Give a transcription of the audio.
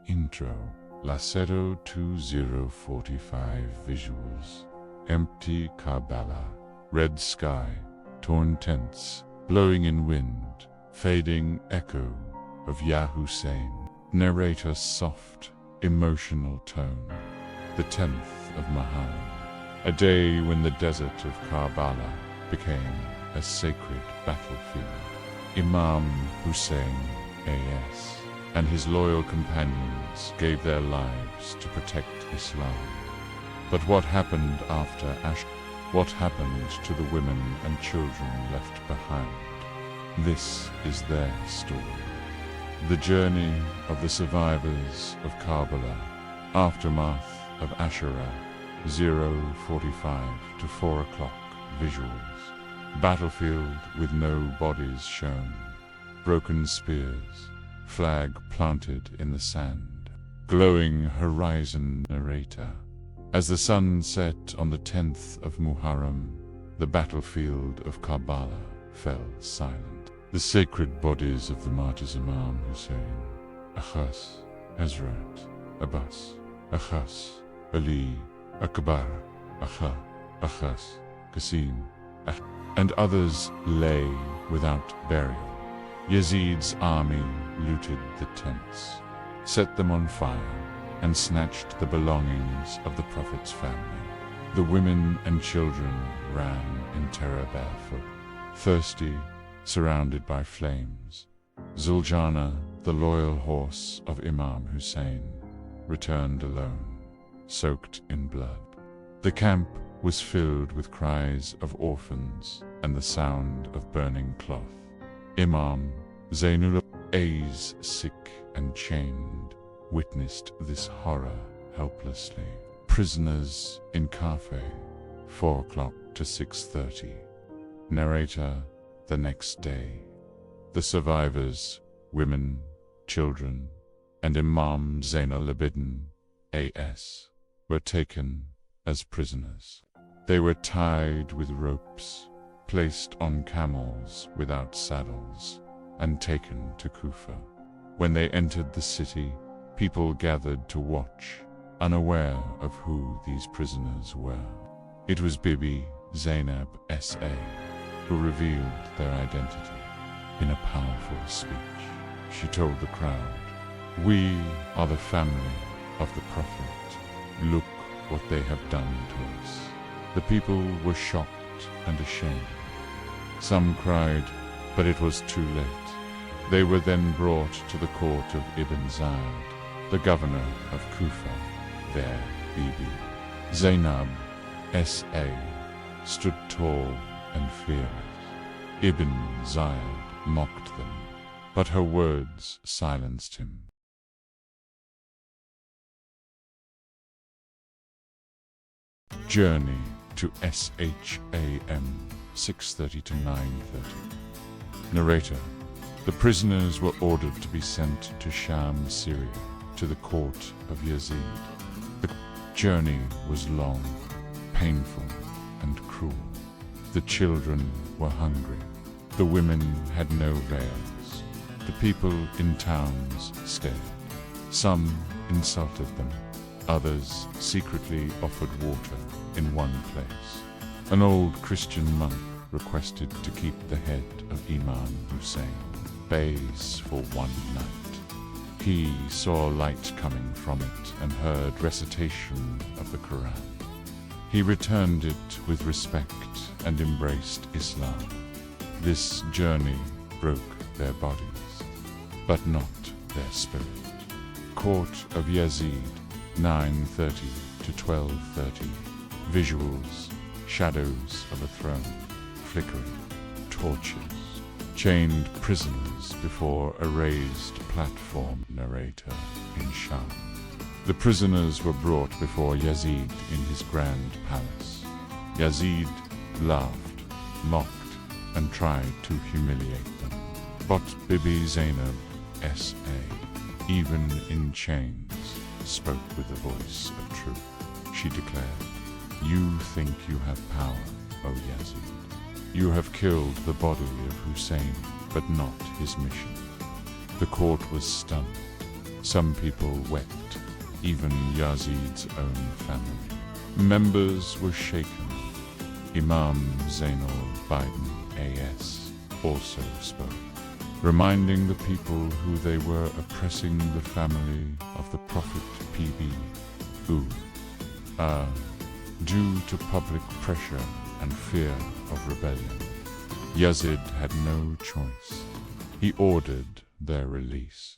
Intro. Lacedo 2045 visuals. Empty Karbala. Red sky. Torn tents. Blowing in wind. Fading echo of Ya Hussain. Narrator soft, emotional tone. The 10th of Muharram. A day when the desert of Karbala became a sacred battlefield. Imam Hussain, A.S., and his loyal companions gave their lives to protect Islam. But what happened after Ashura? What happened to the women and children left behind? This is their story. The journey of the survivors of Karbala. Aftermath of Ashura. 0:45 to 4 o'clock visuals. Battlefield with no bodies shown. Broken spears. Flag planted in the sand. Glowing horizon. Narrator. As the sun set on the 10th of Muharram, the battlefield of Karbala fell silent. The sacred bodies of the martyrs Imam Hussain, Akhas, Hazrat, Abbas, Akhas, Ali, Akbar, Akhas, Qasim, and others lay without burial. Yazid's army looted the tents, set them on fire, and snatched the belongings of the Prophet's family. The women and children ran in terror barefoot, thirsty, surrounded by flames. Zuljanah, the loyal horse of Imam Hussain, returned alone, soaked in blood. The camp was filled with cries of orphans and the sound of burning cloth. Imam Zainul A's sick and chained witnessed this horror helplessly. Prisoners in cafe, 4 o'clock to 6:30. Narrator. The next day, the survivors, women, children, and Imam Zainul Abidin, A.S., were taken as prisoners. They were tied with ropes, placed on camels without saddles, and taken to Kufa. When they entered the city, people gathered to watch, unaware of who these prisoners were. It was Bibi Zainab S.A. who revealed their identity. In a powerful speech, she told the crowd, "We are the family of the Prophet. Look what they have done to us." The people were shocked and ashamed. Some cried, but it was too late. They were then brought to the court of Ibn Ziyad, the governor of Kufa. There, Bibi Zainab S.A. stood tall and fearless. Ibn Ziyad mocked them, but her words silenced him. Journey to SHAM, 6:30 to 9:30. Narrator. The prisoners were ordered to be sent to Sham, Syria, to the court of Yazid. The journey was long, painful, and cruel. The children were hungry. The women had no veils. The people in towns stared. Some insulted them. Others secretly offered water in one place. An old Christian monk requested to keep the head of Imam Hussain base for one night. He saw light coming from it and heard recitation of the Quran. He returned it with respect and embraced Islam. This journey broke their bodies, but not their spirit. Court of Yazid, 9:30 to 12:30. Visuals, shadows of a throne, flickering, torches, chained prisoners before a raised platform. Narrator. In Sham. The prisoners were brought before Yazid in his grand palace. Yazid laughed, mocked, and tried to humiliate them. But Bibi Zainab S.A., even in chains, spoke with the voice of truth. She declared, "You think you have power, O Yazid. You have killed the body of Hussein, but not his mission." The court was stunned. Some people wept, even Yazid's own family. Members were shaken. Imam Hussain AS also spoke, reminding the people who they were oppressing the family of the Prophet PB, who, due to public pressure and fear of rebellion, Yazid had no choice. He ordered their release.